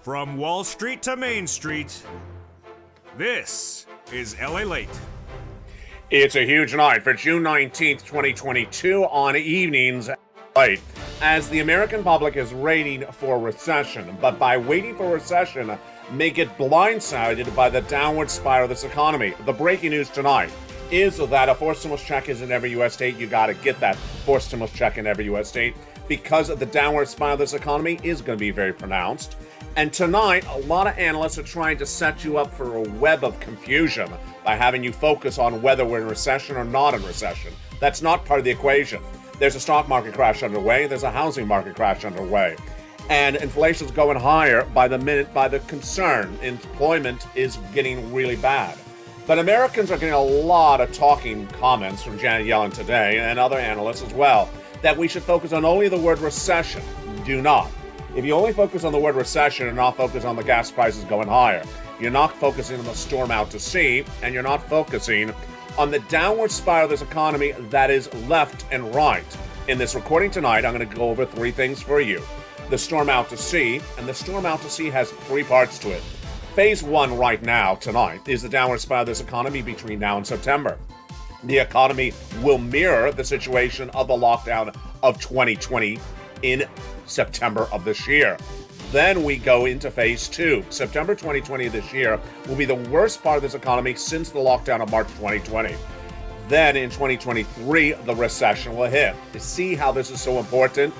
From Wall Street to Main Street, this is Lalate. It's a huge night for June 19th, 2022 on Evenings Late, as the American public is waiting for recession. But by waiting for recession, may get blindsided by the downward spiral of this economy. The breaking news tonight is that a forced stimulus check is in every U.S. state. You got to get that forced stimulus check in every U.S. state because the downward spiral of this economy is going to be very pronounced. And tonight, a lot of analysts are trying to set you up for a web of confusion by having you focus on whether we're in recession or not in recession. That's not part of the equation. There's a stock market crash underway. There's a housing market crash underway. And inflation's going higher by the minute by the concern. Employment is getting really bad. But Americans are getting a lot of talking comments from Janet Yellen today and other analysts as well that we should focus on only the word recession. Do not. If you only focus on the word recession and not focus on the gas prices going higher, you're not focusing on the storm out to sea, and you're not focusing on the downward spiral of this economy that is left and right. In this recording tonight, I'm going to go over three things for you. The storm out to sea, and the storm out to sea has three parts to it. Phase one right now, tonight, is the downward spiral of this economy between now and September. The economy will mirror the situation of the lockdown of 2020 in September of this year. Then we go into phase two. September 2020 of this year will be the worst part of this economy since the lockdown of March 2020. Then in 2023, the recession will hit. To see how this is so important,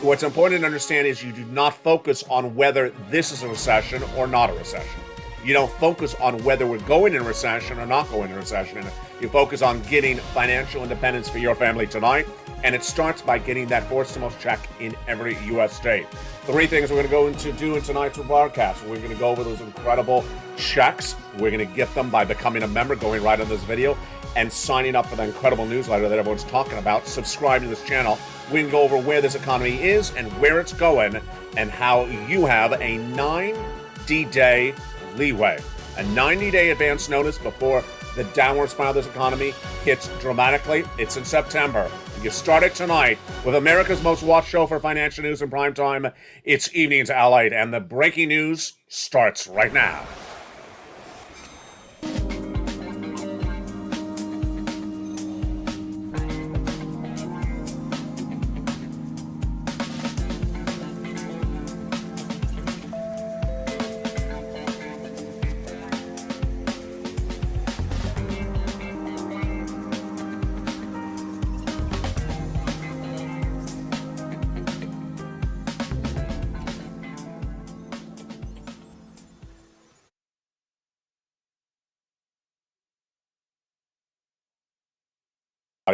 what's important to understand is you do not focus on whether this is a recession or not a recession. You don't focus on whether we're going in recession or not going in recession. You focus on getting financial independence for your family tonight, and it starts by getting that forced stimulus check in every U.S. state. Three things we're going to do in tonight's broadcast. We're going to go over those incredible checks. We're going to get them by becoming a member, going right on this video, and signing up for the incredible newsletter that everyone's talking about. Subscribe to this channel. We can go over where this economy is and where it's going, and how you have a 90-day leeway, a 90-day advance notice before the downward spiral of this economy hits dramatically. It's in September. You start it tonight with America's most watched show for financial news in prime time. It's Evenings Allied, and the breaking news starts right now.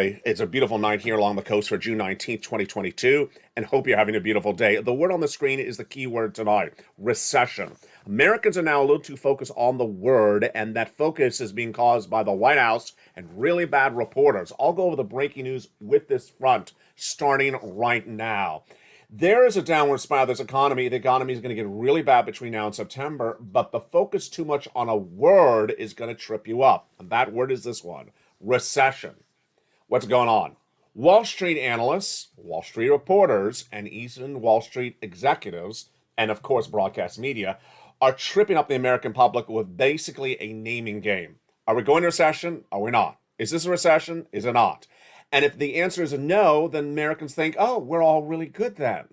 It's a beautiful night here along the coast for June 19th, 2022, and hope you're having a beautiful day. The word on the screen is the key word tonight, recession. Americans are now a little too focused on the word, and that focus is being caused by the White House and really bad reporters. I'll go over the breaking news with this front, starting right now. There is a downward spiral of this economy. The economy is going to get really bad between now and September, but the focus too much on a word is going to trip you up. And that word is this one, recession. What's going on? Wall Street analysts, Wall Street reporters, and even Wall Street executives, and of course broadcast media, are tripping up the American public with basically a naming game. Are we going to recession? Are we not? Is this a recession? Is it not? And if the answer is a no, then Americans think, oh, we're all really good then.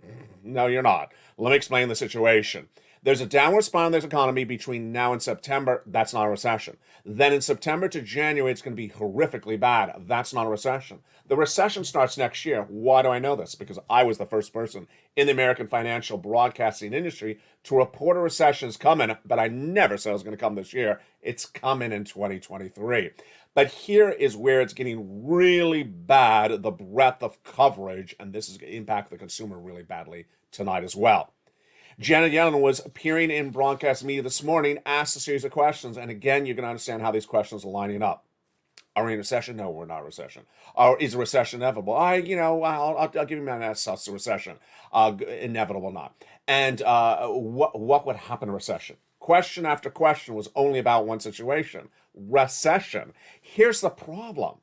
No, you're not. Let me explain the situation. There's a downward spiral in this economy between now and September. That's not a recession. Then in September to January, it's going to be horrifically bad. That's not a recession. The recession starts next year. Why do I know this? Because I was the first person in the American financial broadcasting industry to report a recession is coming, but I never said it was going to come this year. It's coming in 2023. But here is where it's getting really bad, the breadth of coverage, and this is going to impact the consumer really badly tonight as well. Janet Yellen was appearing in broadcast media this morning, asked a series of questions, and again, you're going to understand how these questions are lining up. Are we in a recession? No, we're not in a recession. Or is a recession inevitable? I'll give you my answer. It's a recession. Inevitable, not. And what would happen in a recession? Question after question was only about one situation, recession. Here's the problem.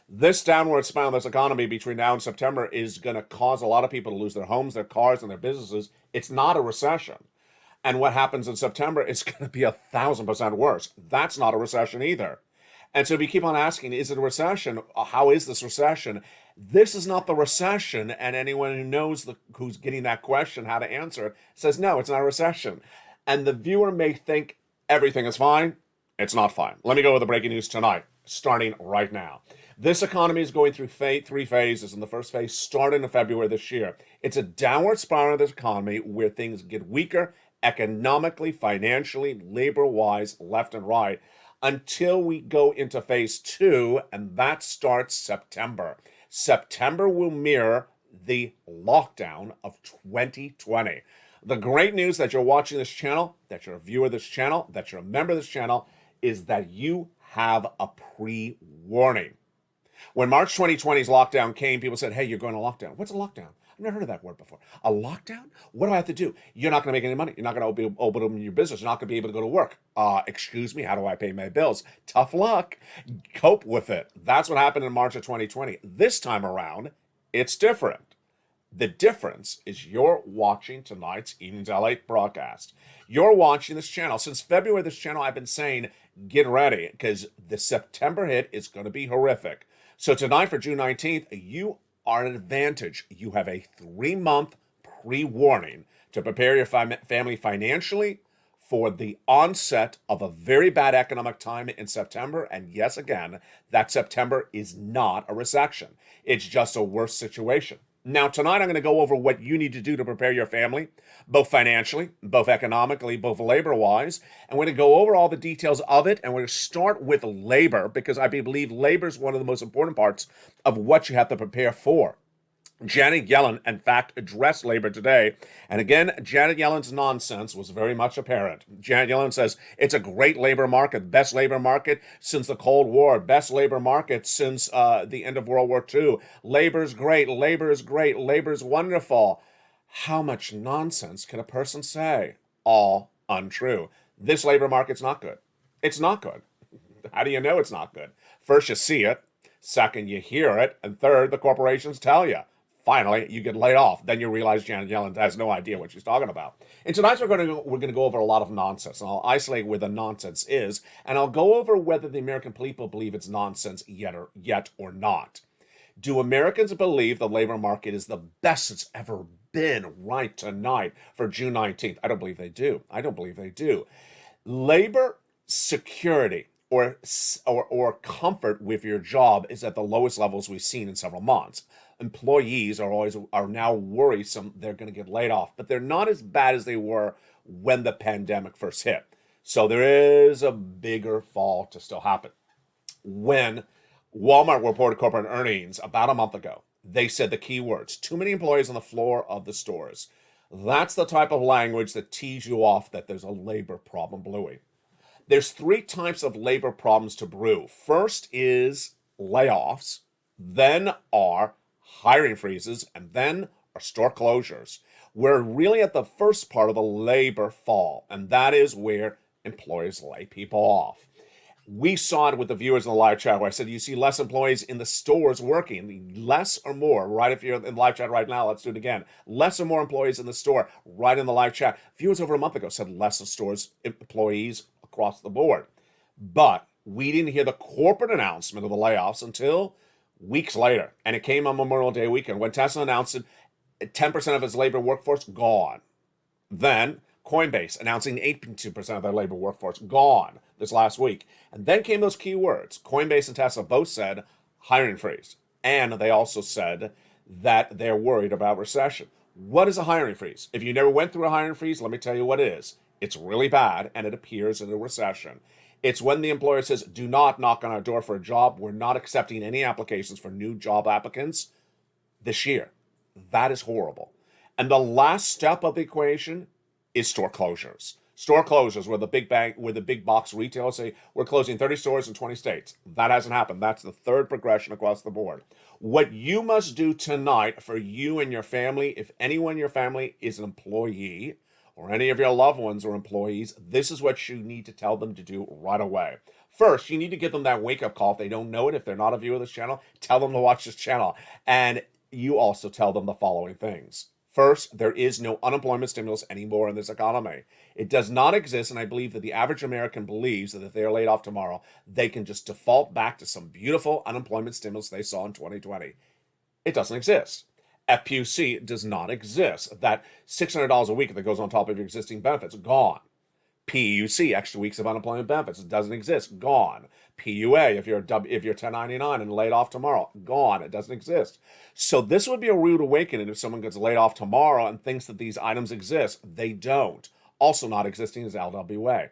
This downward spiral of this economy between now and September is going to cause a lot of people to lose their homes, their cars, and their businesses. It's not a recession. And what happens in September is going to be 1,000% worse. That's not a recession either. And so if you keep on asking, is it a recession? How is this recession? This is not the recession. And anyone who knows who's getting that question, how to answer it, says, no, it's not a recession. And the viewer may think everything is fine. It's not fine. Let me go with the breaking news tonight, starting right now. This economy is going through three phases, and the first phase started in February this year. It's a downward spiral of this economy where things get weaker economically, financially, labor-wise, left and right, until we go into phase 2, and that starts September. September will mirror the lockdown of 2020. The great news that you're watching this channel, that you're a viewer of this channel, that you're a member of this channel, is that you have a pre-warning. When March 2020's lockdown came, people said, hey, you're going to lockdown. What's a lockdown? I've never heard of that word before. A lockdown? What do I have to do? You're not going to make any money. You're not going to be able to open your business. You're not going to be able to go to work. Excuse me, how do I pay my bills? Tough luck. Cope with it. That's what happened in March of 2020. This time around, it's different. The difference is you're watching tonight's Evenings Lalate broadcast. You're watching this channel. Since February, this channel, I've been saying, get ready, because the September hit is going to be horrific. So tonight for June 19th, you are at an advantage. You have a 3-month pre-warning to prepare your family financially for the onset of a very bad economic time in September. And yes, again, that September is not a recession. It's just a worse situation. Now, tonight I'm going to go over what you need to do to prepare your family, both financially, both economically, both labor-wise. And we're going to go over all the details of it. And we're going to start with labor, because I believe labor is one of the most important parts of what you have to prepare for. Janet Yellen, in fact, addressed labor today. And again, Janet Yellen's nonsense was very much apparent. Janet Yellen says it's a great labor market, best labor market since the Cold War, best labor market since the end of World War II. Labor's great, labor is great, labor's wonderful. How much nonsense can a person say? All untrue. This labor market's not good. It's not good. How do you know it's not good? First, you see it. Second, you hear it. And third, the corporations tell you. Finally, you get laid off. Then you realize Janet Yellen has no idea what she's talking about. And tonight we're going to go over a lot of nonsense. And I'll isolate where the nonsense is. And I'll go over whether the American people believe it's nonsense yet or not. Do Americans believe the labor market is the best it's ever been right tonight for June 19th? I don't believe they do. I don't believe they do. Labor security or comfort with your job is at the lowest levels we've seen in several months. Employees are now worrisome they're going to get laid off, but they're not as bad as they were when the pandemic first hit. So there is a bigger fall to still happen. When Walmart reported corporate earnings about a month ago, they said the key words, too many employees on the floor of the stores. That's the type of language that tees you off that there's a labor problem brewing. There's 3 types of labor problems to brew. First is layoffs, then are hiring freezes, and then are store closures. We're really at the first part of the labor fall, and that is where employers lay people off. We saw it with the viewers in the live chat where I said, you see less employees in the stores working, less or more, right? If you're in the live chat right now, let's do it again. Less or more employees in the store, right in the live chat. Viewers over a month ago said less of stores employees across the board. But we didn't hear the corporate announcement of the layoffs until weeks later. And it came on Memorial Day weekend when Tesla announced 10% of its labor workforce gone. Then Coinbase announcing 82% of their labor workforce gone this last week. And then came those key words. Coinbase and Tesla both said hiring freeze. And they also said that they're worried about recession. What is a hiring freeze? If you never went through a hiring freeze, let me tell you what it is. It's really bad, and it appears in a recession. It's when the employer says, do not knock on our door for a job. We're not accepting any applications for new job applicants this year. That is horrible. And the last step of the equation is store closures. Store closures where the big box retailers say, we're closing 30 stores in 20 states. That hasn't happened. That's the third progression across the board. What you must do tonight for you and your family, if anyone in your family is an employee, or any of your loved ones or employees, this is what you need to tell them to do right away. First, you need to give them that wake-up call. If they don't know it, if they're not a viewer of this channel, tell them to watch this channel. And you also tell them the following things. First, there is no unemployment stimulus anymore in this economy. It does not exist, and I believe that the average American believes that if they are laid off tomorrow, they can just default back to some beautiful unemployment stimulus they saw in 2020. It doesn't exist. FPUC does not exist. That $600 a week that goes on top of your existing benefits, gone. PUC, extra weeks of unemployment benefits, it doesn't exist, gone. PUA, if you're 1099 and laid off tomorrow, gone, it doesn't exist. So this would be a rude awakening if someone gets laid off tomorrow and thinks that these items exist. They don't. Also not existing is LWA.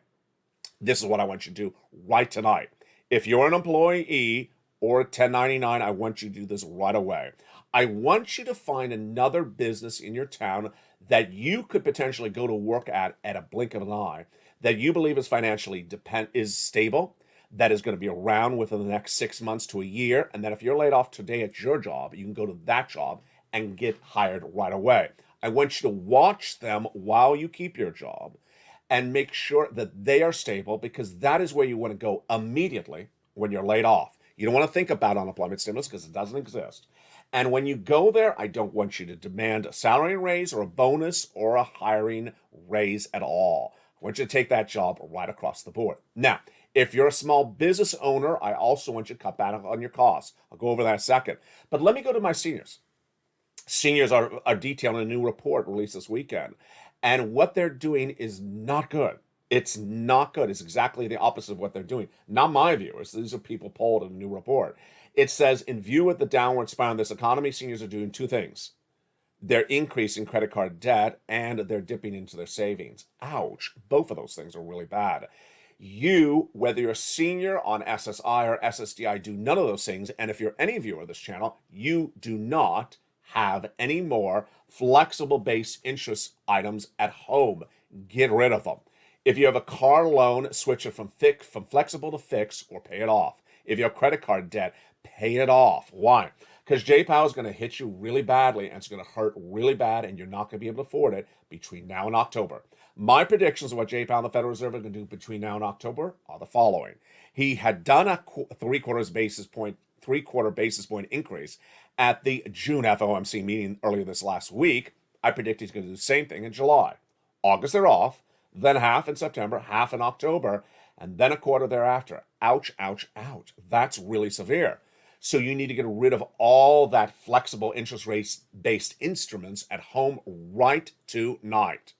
This is what I want you to do right tonight. If you're an employee or a 1099, I want you to do this right away. I want you to find another business in your town that you could potentially go to work at a blink of an eye, that you believe is financially is stable, that is going to be around within the next 6 months to a year, and that if you're laid off today at your job, you can go to that job and get hired right away. I want you to watch them while you keep your job and make sure that they are stable, because that is where you want to go immediately when you're laid off. You don't want to think about unemployment stimulus because it doesn't exist. And when you go there, I don't want you to demand a salary raise or a bonus or a hiring raise at all. I want you to take that job right across the board. Now, if you're a small business owner, I also want you to cut back on your costs. I'll go over that in a second. But let me go to my seniors. Seniors are detailing a new report released this weekend. And what they're doing is not good. It's not good. It's exactly the opposite of what they're doing. Not my viewers. These are people polled in a new report. It says, in view of the downward spiral in this economy, seniors are doing two things. They're increasing credit card debt and they're dipping into their savings. Ouch. Both of those things are really bad. You, whether you're a senior on SSI or SSDI, do none of those things. And if you're any viewer of this channel, you do not have any more flexible base interest items at home. Get rid of them. If you have a car loan, switch it from flexible to fixed or pay it off. If you have credit card debt, pay it off. Why? Because J-POW is going to hit you really badly and it's going to hurt really bad and you're not going to be able to afford it between now and October. My predictions of what J-POW and the Federal Reserve are going to do between now and October are the following. He had done a three-quarter basis point increase at the June FOMC meeting earlier this last week. I predict he's going to do the same thing in July. August they're off, then half in September, half in October, and then a quarter thereafter. Ouch, ouch, ouch. That's really severe. So you need to get rid of all that flexible interest rate-based instruments at home right tonight.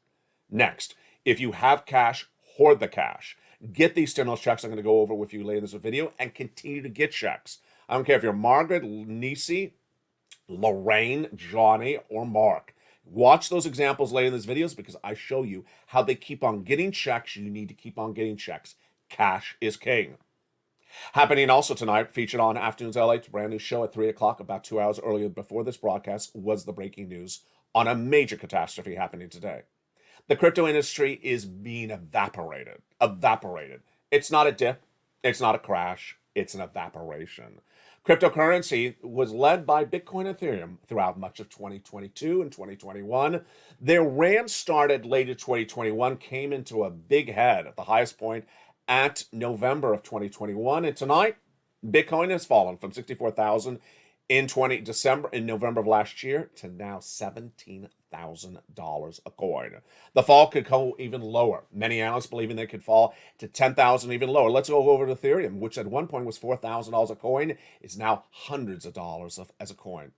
Next, if you have cash, hoard the cash. Get these stimulus checks I'm going to go over with you later in this video and continue to get checks. I don't care if you're Margaret, Nisi, Lorraine, Johnny, or Mark. Watch those examples later in these videos because I show you how they keep on getting checks. You need to keep on getting checks. Cash is king. Happening also tonight, featured on Afternoons LA, brand new show at 3 o'clock, about 2 hours earlier before this broadcast, was the breaking news on a major catastrophe happening today. The crypto industry is being evaporated. It's not a dip. It's not a crash. It's an evaporation. Cryptocurrency was led by Bitcoin and Ethereum throughout much of 2022 and 2021. Their rant started late in 2021, came into a big head at the highest point at November of 2021. And tonight, Bitcoin has fallen from 64,000 in November of last year to now $17,000 a coin. The fall could go even lower. Many analysts believing they could fall to 10,000 even lower. Let's go over to Ethereum, which at one point was $4,000 a coin, is now hundreds of dollars as a coin.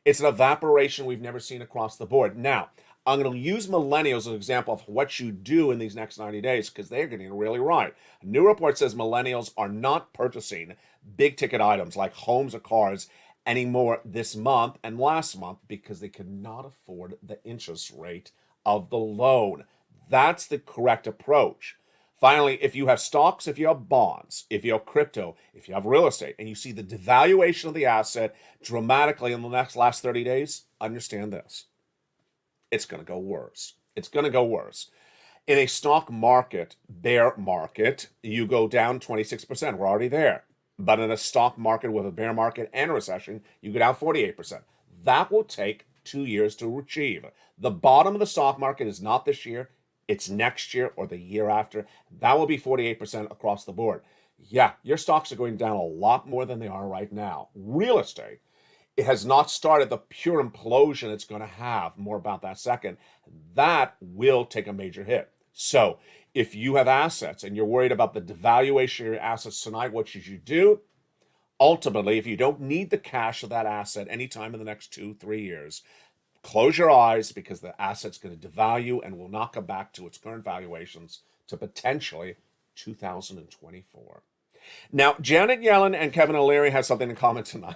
It's an evaporation we've never seen across the board. Now, I'm going to use millennials as an example of what you do in these next 90 days because they're getting it really right. A new report says millennials are not purchasing big ticket items like homes or cars anymore this month and last month because they could not afford the interest rate of the loan. That's the correct approach. Finally, if you have stocks, if you have bonds, if you have crypto, if you have real estate, and you see the devaluation of the asset dramatically in the last 30 days, understand this. It's going to go worse. It's going to go worse. In a stock market, bear market, you go down 26%. We're already there. But in a stock market with a bear market and a recession, you go down 48%. That will take 2 years to achieve. The bottom of the stock market is not this year. It's next year or the year after. That will be 48% across the board. Yeah, your stocks are going down a lot more than they are right now. Real estate it has not started the pure implosion it's going to have. More about that second. That will take a major hit. So if you have assets and you're worried about the devaluation of your assets tonight, what should you do? Ultimately, if you don't need the cash of that asset anytime in the next 2-3 years, close your eyes, because the asset's going to devalue and will not come back to its current valuations to potentially 2024. Now, Janet Yellen and Kevin O'Leary have something in common tonight.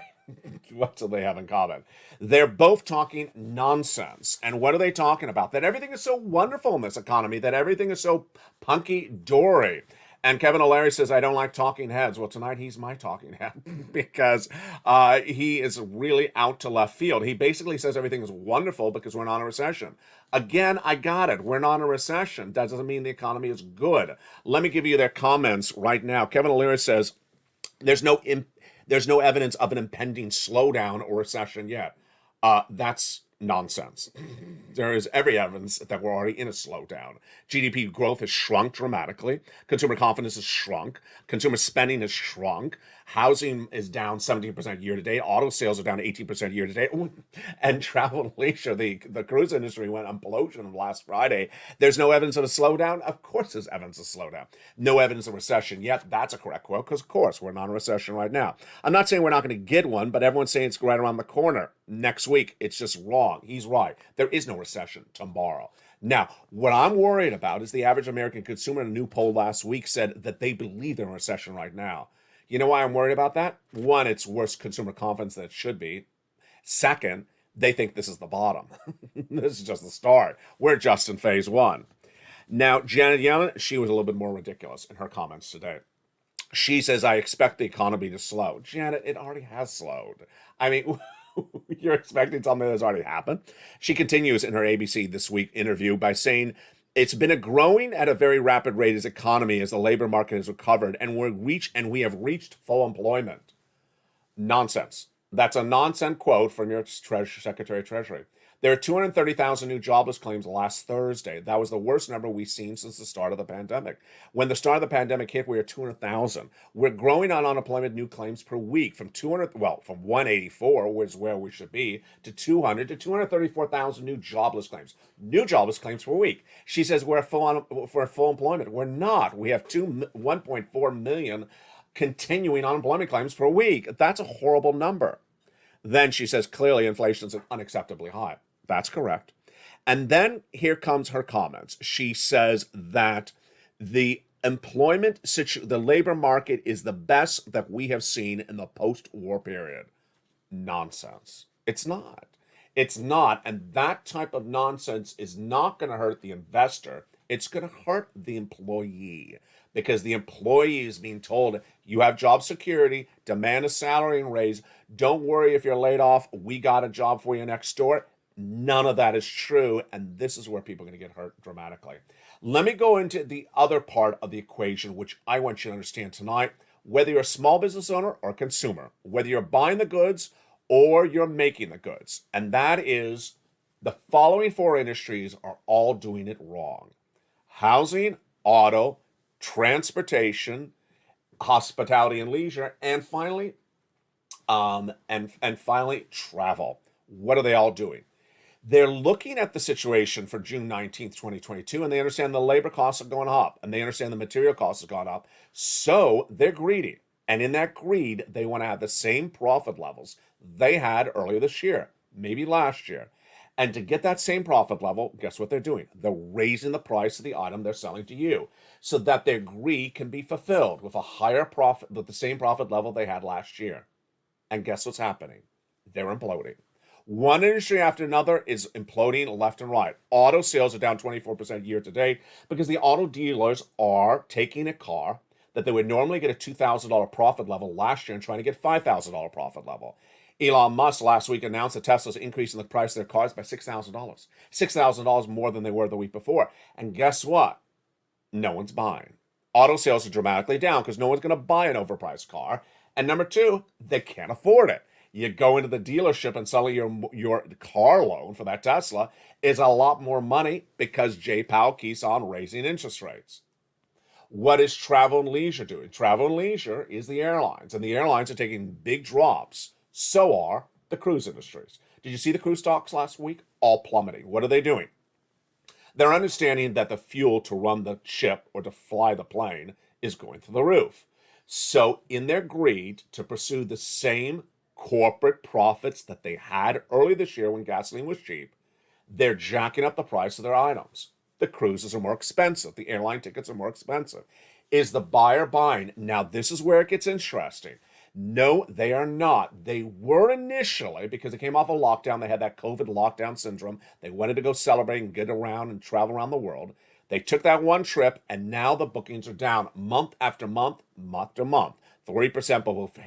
What do they have in common? They're both talking nonsense. And what are they talking about? That everything is so wonderful in this economy, that everything is so punky-dory. And Kevin O'Leary says, I don't like talking heads. Well, tonight he's my talking head because he is really out to left field. He basically says everything is wonderful because we're not in a recession. Again, I got it. We're not in a recession. That doesn't mean the economy is good. Let me give you their comments right now. Kevin O'Leary says, there's no evidence of an impending slowdown or recession yet. That's nonsense. There is every evidence that we're already in a slowdown. GDP growth has shrunk dramatically. Consumer confidence has shrunk. Consumer spending has shrunk. Housing is down 17% year to date. Auto sales are down 18% year to date. And travel and leisure, the cruise industry went implosion last Friday. There's no evidence of a slowdown? Of course there's evidence of slowdown. No evidence of recession yet. That's a correct quote, because of course we're not in a recession right now. I'm not saying we're not going to get one, but everyone's saying it's right around the corner next week. It's just wrong. He's right. There is no recession tomorrow. Now, what I'm worried about is the average American consumer in a new poll last week said that they believe they're in a recession right now. You know why I'm worried about that? One, it's worse consumer confidence than it should be. Second, they think this is the bottom. This is just the start. We're just in phase one. Now, Janet Yellen, she was a little bit more ridiculous in her comments today. She says, I expect the economy to slow. Janet, it already has slowed. I mean, you're expecting something that's already happened? She continues in her ABC This Week interview by saying, it's been a growing at a very rapid rate as economy as the labor market has recovered, and we have reached full employment. Nonsense. That's a nonsense quote from your Secretary of Treasury. There are 230,000 new jobless claims last Thursday. That was the worst number we've seen since the start of the pandemic. When the start of the pandemic hit, we were 200,000. We're growing on unemployment new claims per week from 184, which is where we should be, to 200 to 234,000 new jobless claims. New jobless claims per week. She says we're full employment. We're not. We have 1.4 million continuing unemployment claims per week. That's a horrible number. Then she says, clearly inflation is unacceptably high. That's correct. And then here comes her comments. She says that the the labor market is the best that we have seen in the post-war period. Nonsense. It's not. It's not. And that type of nonsense is not going to hurt the investor. It's going to hurt the employee, because the employee is being told, you have job security, demand a salary and raise. Don't worry if you're laid off. We got a job for you next door. None of that is true. And this is where people are going to get hurt dramatically. Let me go into the other part of the equation, which I want you to understand tonight. Whether you're a small business owner or consumer, whether you're buying the goods or you're making the goods, and that is the following four industries are all doing it wrong: housing, auto, transportation, hospitality and leisure, and finally, travel. What are they all doing? They're looking at the situation for June 19th, 2022, and they understand the labor costs are going up, and they understand the material costs have gone up. So they're greedy. And in that greed, they want to have the same profit levels they had earlier this year, maybe last year. And to get that same profit level, guess what they're doing? They're raising the price of the item they're selling to you so that their greed can be fulfilled with a higher profit, with the same profit level they had last year. And guess what's happening? They're imploding. One industry after another is imploding left and right. Auto sales are down 24% year to date because the auto dealers are taking a car that they would normally get a $2,000 profit level last year and trying to get $5,000 profit level. Elon Musk last week announced that Tesla's increasing the price of their cars by $6,000. $6,000 more than they were the week before. And guess what? No one's buying. Auto sales are dramatically down because no one's going to buy an overpriced car. And number two, they can't afford it. You go into the dealership and sell your car loan for that Tesla is a lot more money because Jay Powell keeps on raising interest rates. What is travel and leisure doing? Travel and leisure is the airlines, and the airlines are taking big drops. So are The cruise industries. Did you see the cruise stocks last week? All plummeting. What are they doing? They're understanding that the fuel to run the ship or to fly the plane is going through the roof. So, in their greed to pursue the same corporate profits that they had early this year when gasoline was cheap, they're jacking up the price of their items. The cruises are more expensive. The airline tickets are more expensive. Is the buyer buying? Now, this is where it gets interesting. No, they are not. They were initially, because they came off a lockdown. They had that COVID lockdown syndrome. They wanted to go celebrate and get around and travel around the world. They took that one trip, and now the bookings are down month after month, month to month. 3% both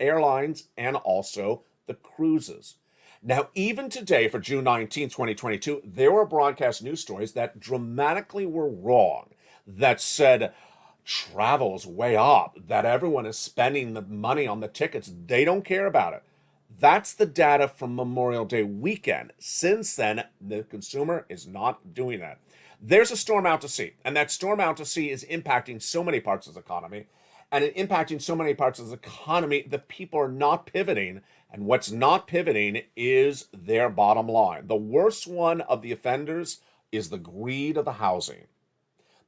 airlines and also the cruises. Now, even today, for June 19, 2022, there were broadcast news stories that dramatically were wrong, that said travel is way up, that everyone is spending the money on the tickets. They don't care about it. That's the data from Memorial Day weekend. Since then, the consumer is not doing that. There's a storm out to sea, and that storm out to sea is impacting so many parts of the economy. And in impacting so many parts of the economy, the people are not pivoting. And what's not pivoting is their bottom line. The worst one of the offenders is the greed of the housing.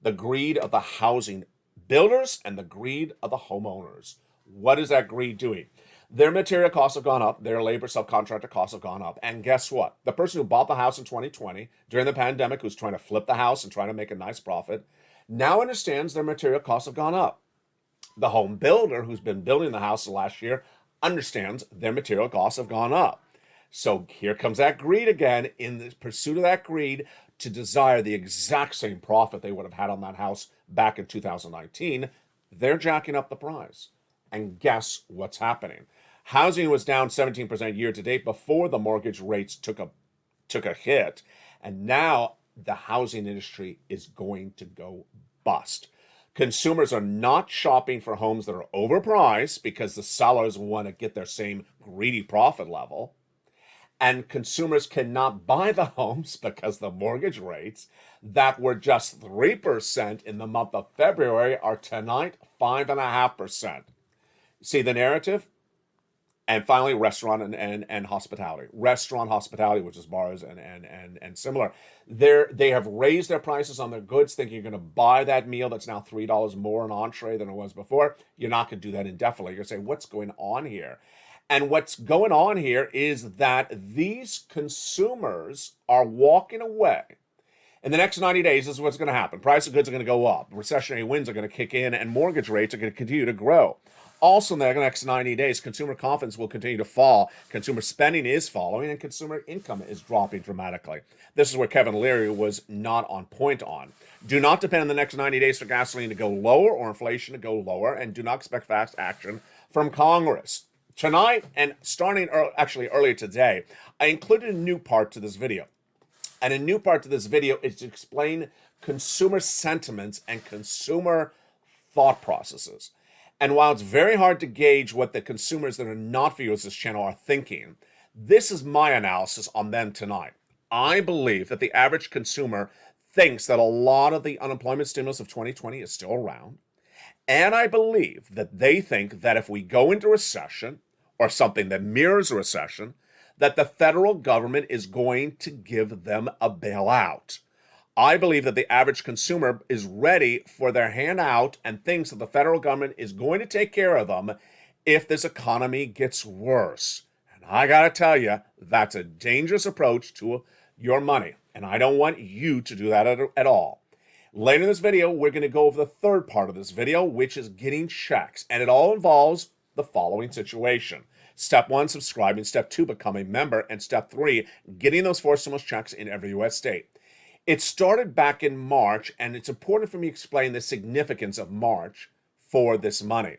The greed of the housing builders and the greed of the homeowners. What is that greed doing? Their material costs have gone up. Their labor subcontractor costs have gone up. And guess what? The person who bought the house in 2020 during the pandemic, who's trying to flip the house and trying to make a nice profit, now understands their material costs have gone up. The home builder who's been building the house the last year understands their material costs have gone up. So here comes that greed again, in the pursuit of that greed to desire the exact same profit they would have had on that house back in 2019. They're jacking up the price. And guess what's happening? Housing was down 17% year to date before the mortgage rates took a hit. And now the housing industry is going to go bust. Consumers are not shopping for homes that are overpriced because the sellers want to get their same greedy profit level. And consumers cannot buy the homes because the mortgage rates that were just 3% in the month of February are tonight 5.5%. See the narrative? And finally, restaurant and hospitality. Restaurant hospitality, which is bars and similar. They have raised their prices on their goods, thinking you're going to buy that meal that's now $3 more an entree than it was before. You're not going to do that indefinitely. You're going to say, what's going on here? And what's going on here is that these consumers are walking away. In the next 90 days, this is what's going to happen. Price of goods are going to go up. Recessionary winds are going to kick in, and mortgage rates are going to continue to grow. Also, in the next 90 days, consumer confidence will continue to fall. Consumer spending is falling, and consumer income is dropping dramatically. This is where Kevin Leary was not on point on. Do not depend on the next 90 days for gasoline to go lower or inflation to go lower, and do not expect fast action from Congress. Tonight, and starting earlier today, I included a new part to this video. And a new part to this video is to explain consumer sentiments and consumer thought processes. And while it's very hard to gauge what the consumers that are not viewers of this channel are thinking, this is my analysis on them tonight. I believe that the average consumer thinks that a lot of the unemployment stimulus of 2020 is still around. And I believe that they think that if we go into recession, or something that mirrors a recession, that the federal government is going to give them a bailout. I believe that the average consumer is ready for their handout and thinks that the federal government is going to take care of them if this economy gets worse. And I gotta tell you, that's a dangerous approach to your money. And I don't want you to do that at all. Later in this video, we're going to go over the third part of this video, which is getting checks. And it all involves the following situation. Step 1, subscribing. Step 2, become a member. And step 3, getting those 4 stimulus checks in every U.S. state. It started back in March, and it's important for me to explain the significance of March for this money.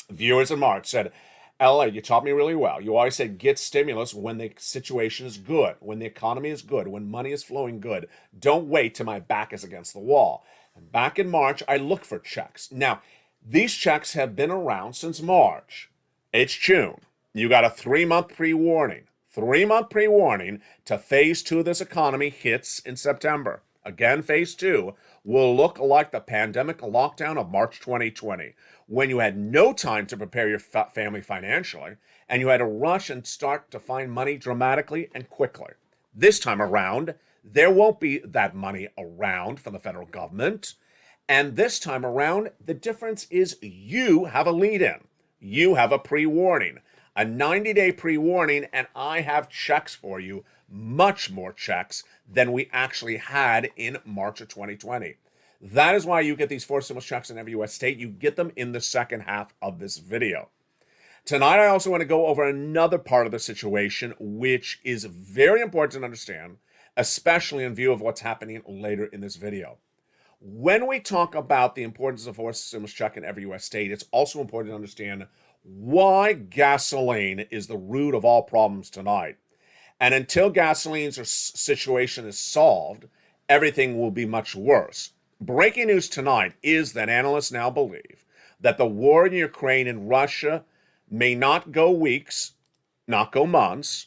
Viewers in March said, LA, you taught me really well. You always said get stimulus when the situation is good, when the economy is good, when money is flowing good. Don't wait till my back is against the wall. And back in March, I looked for checks. Now, these checks have been around since March. It's June. You got a 3-month pre-warning. 3-month pre-warning to phase 2 of this economy hits in September. again, phase two, will look like the pandemic lockdown of March 2020, when you had no time to prepare your family financially, and you had to rush and start to find money dramatically and quickly. This time around, there won't be that money around from the federal government. And this time around, the difference is you have a lead-in. You have a pre-warning, a 90-day pre-warning, and I have checks for you, much more checks than we actually had in March of 2020. That is why you get these 4 stimulus checks in every U.S. state. You get them in the second half of this video. Tonight, I also want to go over another part of the situation, which is very important to understand, especially in view of what's happening later in this video. When we talk about the importance of a stimulus check in every U.S. state, it's also important to understand why gasoline is the root of all problems tonight. And until gasoline's situation is solved, everything will be much worse. Breaking news tonight is that analysts now believe that the war in Ukraine and Russia may not go weeks, not go months,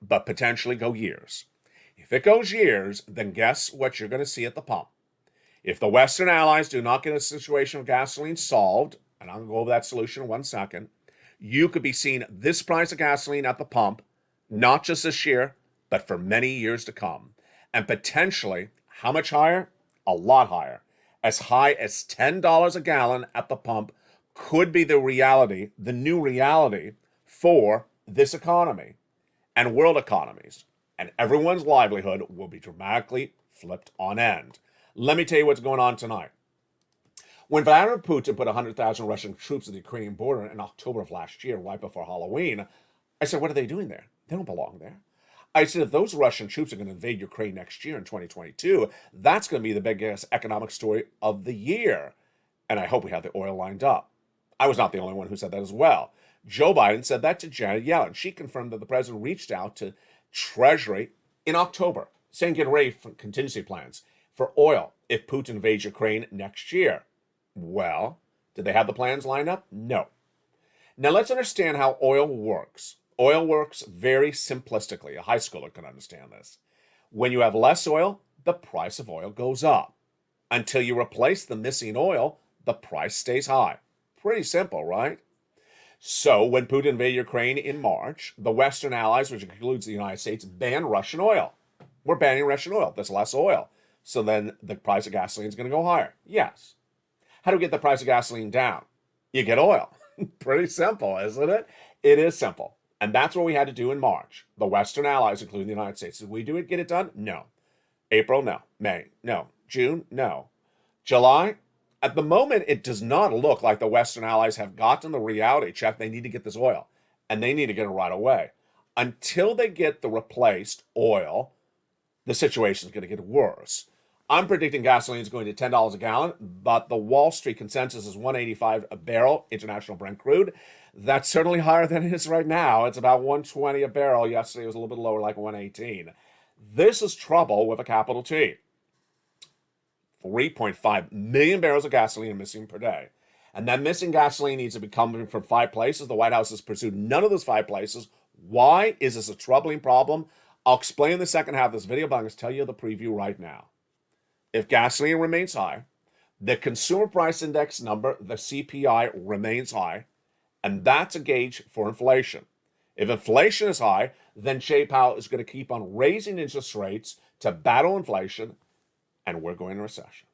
but potentially go years. If it goes years, then guess what you're going to see at the pump. If the Western allies do not get a situation of gasoline solved, and I'll go over that solution in 1 second, you could be seeing this price of gasoline at the pump, not just this year, but for many years to come. And potentially, how much higher? A lot higher. As high as $10 a gallon at the pump could be the reality, the new reality for this economy and world economies. And everyone's livelihood will be dramatically flipped on end. Let me tell you what's going on tonight. When Vladimir Putin put 100,000 Russian troops at the Ukrainian border in October of last year, right before Halloween, I said, what are they doing there? They don't belong there. I said, if those Russian troops are going to invade Ukraine next year in 2022, that's going to be the biggest economic story of the year. And I hope we have the oil lined up. I was not the only one who said that as well. Joe Biden said that to Janet Yellen. She confirmed that the president reached out to Treasury in October, saying get ready for contingency plans for oil if Putin invades Ukraine next year. Well, did they have the plans lined up? No. Now let's understand how oil works. Oil works very simplistically. A high schooler can understand this. When you have less oil, the price of oil goes up. Until you replace the missing oil, the price stays high. Pretty simple, right? So when Putin invaded Ukraine in March, the Western allies, which includes the United States, banned Russian oil. We're banning Russian oil. There's less oil. So then the price of gasoline is going to go higher. Yes. How do we get the price of gasoline down? You get oil. Pretty simple, isn't it? It is simple. And that's what we had to do in March. The Western allies, including the United States. Did we do it, get it done? No. April? No. May? No. June? No. July? At the moment, it does not look like the Western allies have gotten the reality check. They need to get this oil, and they need to get it right away. Until they get the replaced oil, the situation is going to get worse. I'm predicting gasoline is going to $10 a gallon, but the Wall Street consensus is $185 a barrel, international Brent crude. That's certainly higher than it is right now. It's about $120 a barrel. Yesterday it was a little bit lower, like $118. This is trouble with a capital T. 3.5 million barrels of gasoline missing per day. And that missing gasoline needs to be coming from 5 places. The White House has pursued none of those 5 places. Why is this a troubling problem? I'll explain in the second half of this video, but I'm going to tell you the preview right now. If gasoline remains high, the consumer price index number, the CPI, remains high, and that's a gauge for inflation. If inflation is high, then Jay Powell is going to keep on raising interest rates to battle inflation, and we're going into recession.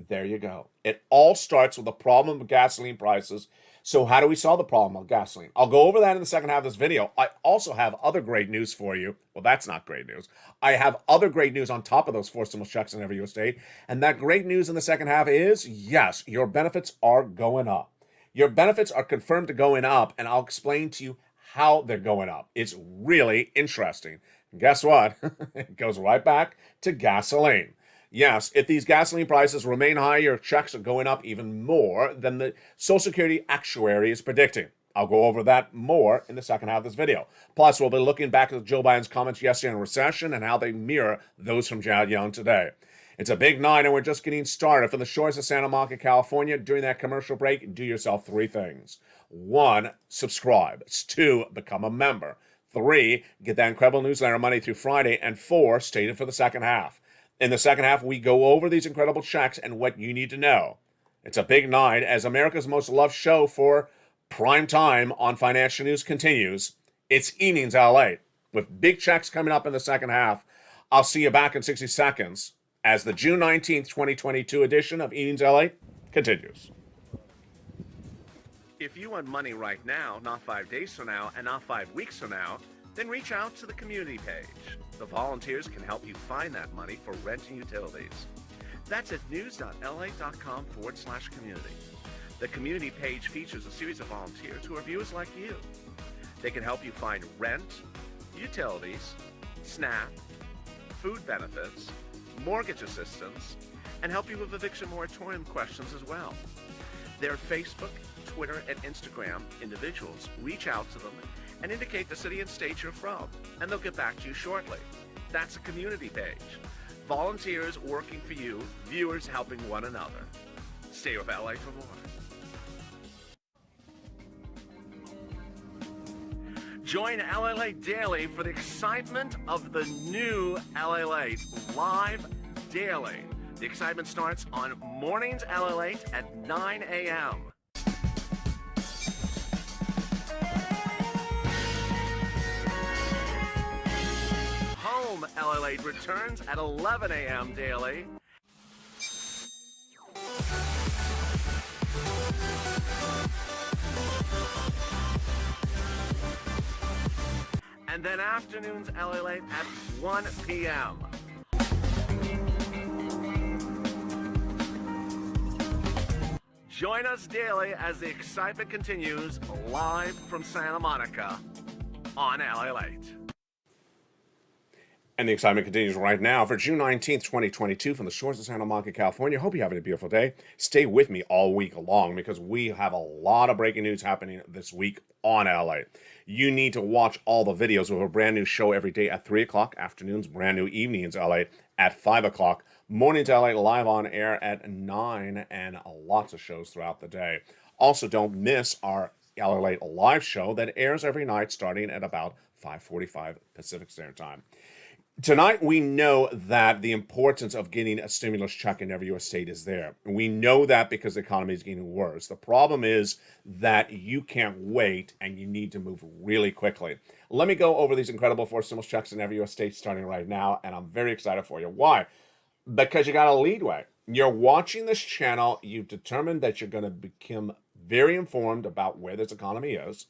There you go. It all starts with the problem of gasoline prices. So how do we solve the problem of gasoline? I'll go over that in the second half of this video. I also have other great news for you. Well, that's not great news. I have other great news on top of those 4 stimulus checks in every U.S. state. And that great news in the second half is, yes, your benefits are going up. Your benefits are confirmed to going up, and I'll explain to you how they're going up. It's really interesting. And guess what? It goes right back to gasoline. Yes, if these gasoline prices remain high, your checks are going up even more than the Social Security actuary is predicting. I'll go over that more in the second half of this video. Plus, we'll be looking back at Joe Biden's comments yesterday on recession and how they mirror those from Janet Yellen today. It's a big night, and we're just getting started. From the shores of Santa Monica, California, during that commercial break, do yourself 3 things. 1, subscribe. 2, become a member. 3, get that incredible newsletter Monday through Friday. And 4, stay tuned for the second half. In the second half, we go over these incredible checks and what you need to know. It's a big night as America's most loved show for prime time on financial news continues. It's Evenings Lalate with big checks coming up in the second half. I'll see you back in 60 seconds as the June 19th, 2022 edition of Evenings Lalate continues. If you want money right now, not 5 days from now, and not 5 weeks from now, then reach out to the community page. The volunteers can help you find that money for rent and utilities. That's at news.la.com/community. The community page features a series of volunteers who are viewers like you. They can help you find rent, utilities, SNAP, food benefits, mortgage assistance, and help you with eviction moratorium questions as well. Their Facebook, Twitter, and Instagram individuals reach out to them and indicate the city and state you're from, and they'll get back to you shortly. That's a community page. Volunteers working for you, viewers helping one another. Stay with LA for more. Join LA Daily for the excitement of the new LA live daily. The excitement starts on mornings LA at 9 a.m. Home LA returns at 11 a.m. daily. And then afternoons LA at 1 p.m. Join us daily as the excitement continues live from Santa Monica on LA Late. And the excitement continues right now for June 19th, 2022 from the shores of Santa Monica, California. Hope you're having a beautiful day. Stay with me all week long because we have a lot of breaking news happening this week on LA. You need to watch all the videos. We have a brand new show every day at 3 o'clock, afternoons, brand new evenings LA at 5 o'clock, mornings LA live on air at 9, and lots of shows throughout the day. Also, don't miss our LA live show that airs every night starting at about 5:45 Pacific Standard Time. Tonight, we know that the importance of getting a stimulus check in every U.S. state is there. We know that because the economy is getting worse. The problem is that you can't wait and you need to move really quickly. Let me go over these incredible 4 stimulus checks in every U.S. state starting right now, and I'm very excited for you. Why? Because you got a leadway. You're watching this channel. You've determined that you're going to become very informed about where this economy is.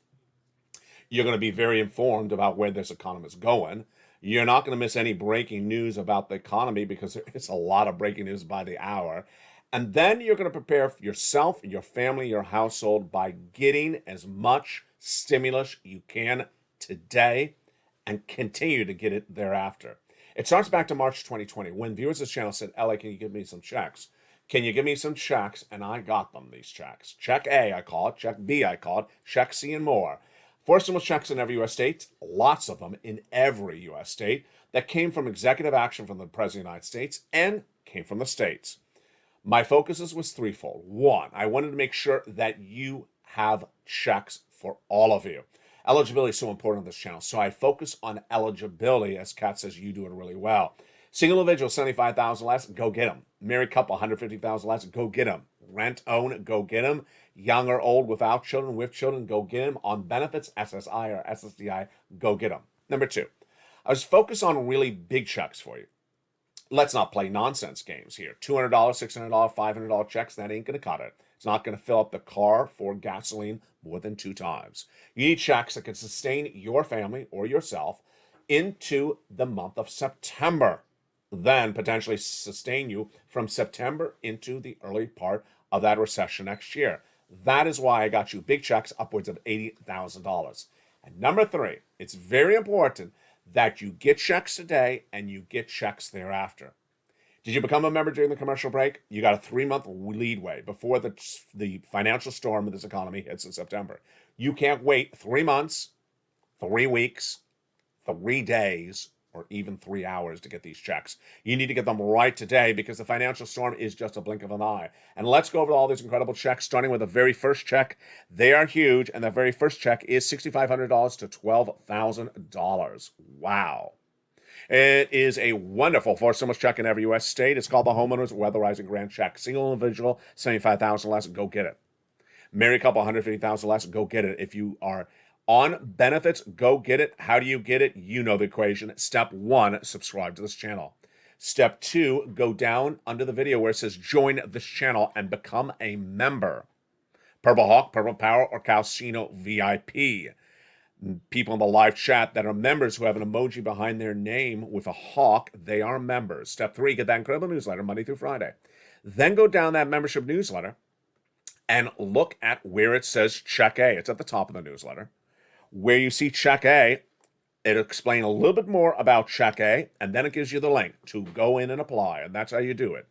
You're going to be very informed about where this economy is going. You're not going to miss any breaking news about the economy because there is a lot of breaking news by the hour. And then you're going to prepare for yourself, your family, your household by getting as much stimulus you can today and continue to get it thereafter. It starts back to March 2020 when viewers of this channel said, "LA, can you give me some checks? Can you give me some checks?" And I got them, these checks. Check A, I call it. Check B, I call it. Check C and more. 4 stimulus checks in every U.S. state, lots of them in every U.S. state, that came from executive action from the President of the United States and came from the states. My focus was threefold. 1, I wanted to make sure that you have checks for all of you. Eligibility is so important on this channel, so I focus on eligibility. As Kat says, you do it really well. Single individual, $75,000 less, go get them. Married couple, $150,000 less, go get them. Rent, own, go get them. Young or old, without children, with children, go get them. On benefits, SSI or SSDI, go get them. Number 2, I was focused on really big checks for you. Let's not play nonsense games here. $200, $600, $500 checks, that ain't going to cut it. It's not going to fill up the car for gasoline more than 2 times. You need checks that can sustain your family or yourself into the month of September. Then potentially sustain you from September into the early part of that recession next year. That is why I got you big checks upwards of $80,000. And number 3, it's very important that you get checks today and you get checks thereafter. Did you become a member during the commercial break? You got a 3-month leadway before the financial storm of this economy hits in September. You can't wait 3 months, 3 weeks, 3 days, or even 3 hours to get these checks. You need to get them right today because the financial storm is just a blink of an eye. And let's go over all these incredible checks, starting with the very first check. They are huge, and the very first check is $6,500 to $12,000. Wow. It is a wonderful four-stimulus check in every U.S. state. It's called the Homeowners Weatherizing Grant Check. Single individual, $75,000 less, go get it. Married couple, $150,000 less, go get it. If you are on benefits, go get it. How do you get it? You know the equation. Step 1, subscribe to this channel. Step 2, go down under the video where it says join this channel and become a member. Purple Hawk, Purple Power, or Calcino VIP. People in the live chat that are members who have an emoji behind their name with a hawk, they are members. Step 3, get that incredible newsletter Monday through Friday. Then go down that membership newsletter and look at where it says Check A. It's at the top of the newsletter. Where you see Check A, it'll explain a little bit more about Check A, and then it gives you the link to go in and apply, and that's how you do it.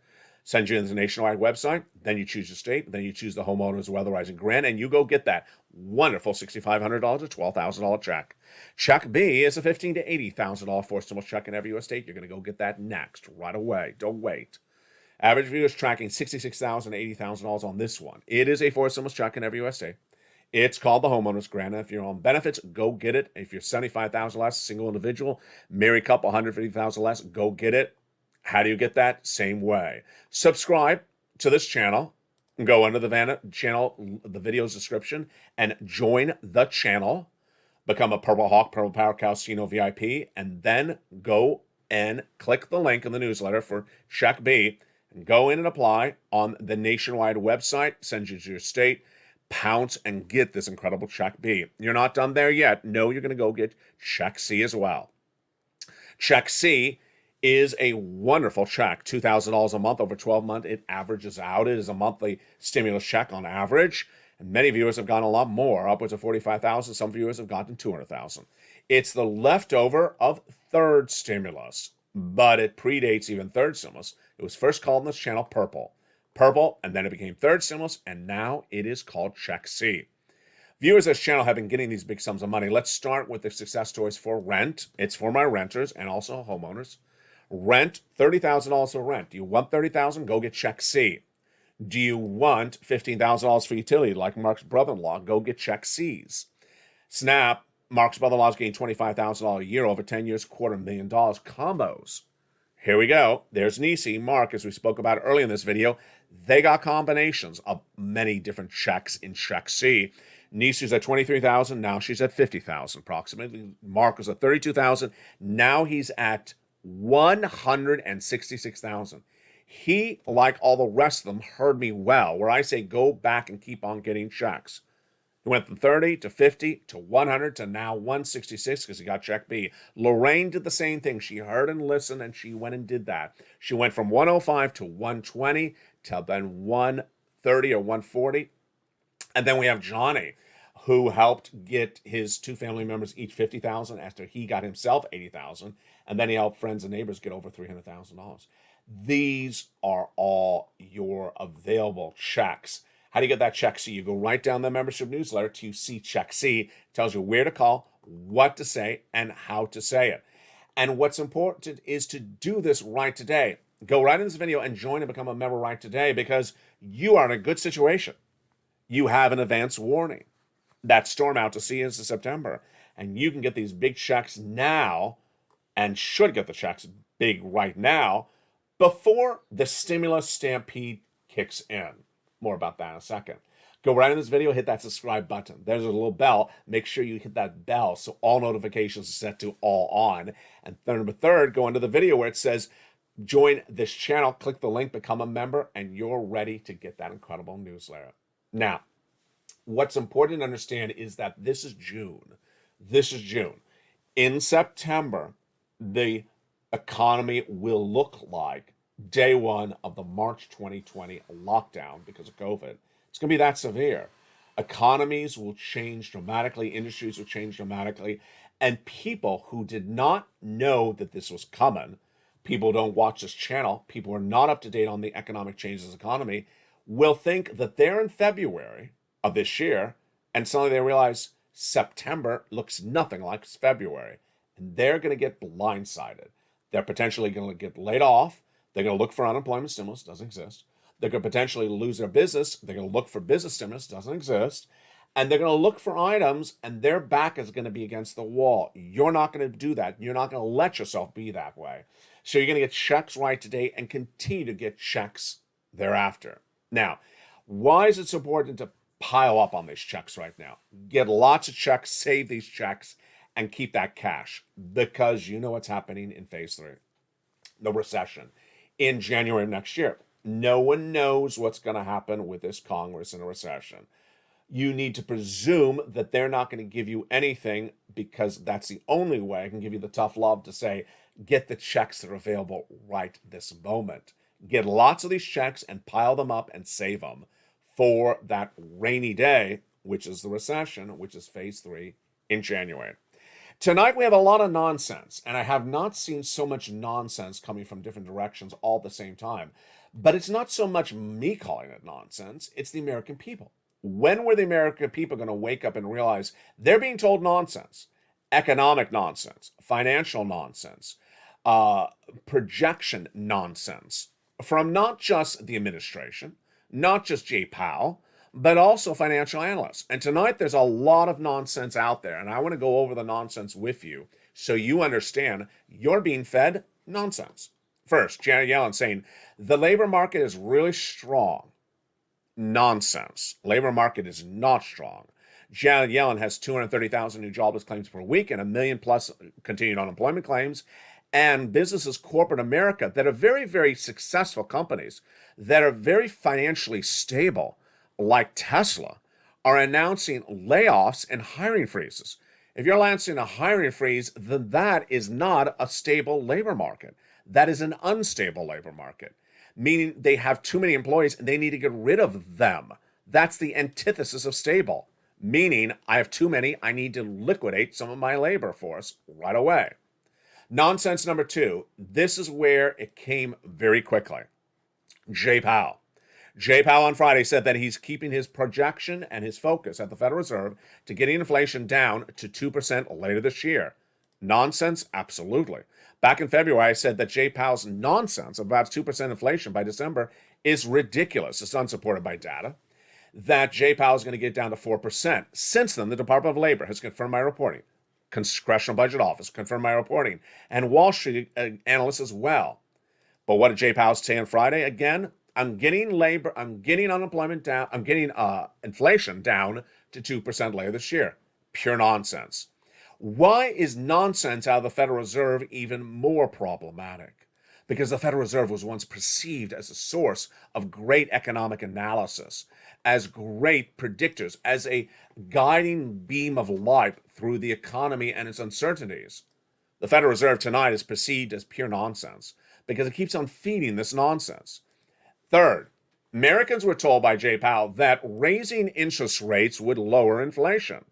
Send you to the nationwide website, then you choose your state, then you choose the Homeowners Weatherizing Grant, and you go get that wonderful $6,500 to $12,000 check. Check B is a $15,000 to $80,000 four-stimulus check in every U.S. state. You're going to go get that next, right away. Don't wait. Average viewer is tracking $66,000 to $80,000 on this one. It is a four-stimulus check in every U.S. state. It's called the Homeowners Grant. If you're on benefits, go get it. If you're $75,000 less, single individual, married couple, $150,000 less, go get it. How do you get that? Same way. Subscribe to this channel. Go under the channel, the video's description, and join the channel. Become a Purple Hawk, Purple Power, Calcino VIP, and then go and click the link in the newsletter for Check B, and go in and apply on the nationwide website. Send you to your state. Pounce and get this incredible Check B. You're not done there yet. No, you're going to go get Check C as well. Check C is a wonderful check, $2,000 a month over 12 months. It averages out. It is a monthly stimulus check on average. And many viewers have gotten a lot more, upwards of $45,000. Some viewers have gotten $200,000. It's the leftover of third stimulus, but it predates even third stimulus. It was first called in this channel Purple, and then it became third stimulus, and now it is called Check C. Viewers of this channel have been getting these big sums of money. Let's start with the success stories for rent. It's for my renters and also homeowners. Rent, $30,000 for rent. Do you want $30,000? Go get Check C. Do you want $15,000 for utility, like Mark's brother-in-law? Go get Check C's. Snap, Mark's brother-in-law is getting $25,000 a year over 10 years, $250,000 combos. Here we go. There's Nisi, Mark, as we spoke about earlier in this video. They got combinations of many different checks in Check C. Nisi's at $23,000. Now she's at $50,000 approximately. Mark was at $32,000. Now he's at $166,000. He, like all the rest of them, heard me well, where I say go back and keep on getting checks. He went from 30 to 50 to 100 to now 166 because he got Check B. Lorraine did the same thing. She heard and listened, and she went and did that. She went from 105 to 120 to then 130 or 140. And then we have Johnny, who helped get his two family members each $50,000 after he got himself $80,000, and then he helped friends and neighbors get over $300,000. These are all your available checks. How do you get that Check C? You go right down the membership newsletter to see Check C. It tells you where to call, what to say, and how to say it. And what's important is to do this right today. Go right in this video and join and become a member right today, because you are in a good situation. You have an advance warning. That storm out to sea is in September, and you can get these big checks now, and should get the checks big right now before the stimulus stampede kicks in. More about that in a second. Go right in this video, hit that subscribe button. There's a little bell. Make sure you hit that bell so all notifications are set to all on. And number third, go into the video where it says join this channel, click the link, become a member, and you're ready to get that incredible newsletter. Now, what's important to understand is that this is June. This is June. In September, the economy will look like day one of the March 2020 lockdown because of COVID. It's going to be that severe. Economies will change dramatically. Industries will change dramatically. And people who did not know that this was coming, people don't watch this channel, people are not up to date on the economic changes in the economy, will think that they're in February of this year, and suddenly they realize September looks nothing like February. And they're going to get blindsided. They're potentially going to get laid off. They're going to look for unemployment stimulus, doesn't exist. They're going to potentially lose their business. They're going to look for business stimulus, doesn't exist. And they're going to look for items, and their back is going to be against the wall. You're not going to do that. You're not going to let yourself be that way. So you're going to get checks right today and continue to get checks thereafter. Now, why is it so important to pile up on these checks right now? Get lots of checks, save these checks, and keep that cash, because you know what's happening in phase 3, the recession, in January of next year. No one knows what's going to happen with this Congress in a recession. You need to presume that they're not going to give you anything, because that's the only way I can give you the tough love to say, get the checks that are available right this moment. Get lots of these checks and pile them up and save them for that rainy day, which is the recession, which is phase 3 in January. Tonight we have a lot of nonsense, and I have not seen so much nonsense coming from different directions all at the same time. But it's not so much me calling it nonsense, it's the American people. When were the American people going to wake up and realize they're being told nonsense? Economic nonsense, financial nonsense, projection nonsense from not just the administration, not just Jay Powell, but also financial analysts. And tonight there's a lot of nonsense out there, and I want to go over the nonsense with you so you understand you're being fed nonsense. First, Janet Yellen saying the labor market is really strong. Nonsense. Labor market is not strong. Janet Yellen has 230,000 new jobless claims per week and 1 million plus continued unemployment claims. And businesses, corporate America, that are very, very successful companies, that are very financially stable, like Tesla, are announcing layoffs and hiring freezes. If you're announcing a hiring freeze, then that is not a stable labor market. That is an unstable labor market, meaning they have too many employees and they need to get rid of them. That's the antithesis of stable, meaning I have too many, I need to liquidate some of my labor force right away. Nonsense number 2, this is where it came very quickly. Jay Powell. Jay Powell on Friday said that he's keeping his projection and his focus at the Federal Reserve to getting inflation down to 2% later this year. Nonsense? Absolutely. Back in February, I said that Jay Powell's nonsense about 2% inflation by December is ridiculous. It's unsupported by data. That Jay Powell is going to get down to 4%. Since then, the Department of Labor has confirmed my reporting. Congressional Budget Office confirmed my reporting. And Wall Street analysts as well. But what did Jay Powell say on Friday? Again, I'm getting unemployment down, I'm getting inflation down to 2% later this year. Pure nonsense. Why is nonsense out of the Federal Reserve even more problematic? Because the Federal Reserve was once perceived as a source of great economic analysis, as great predictors, as a guiding beam of light through the economy and its uncertainties. The Federal Reserve tonight is perceived as pure nonsense because it keeps on feeding this nonsense. Third, Americans were told by Jay Powell that raising interest rates would lower inflation.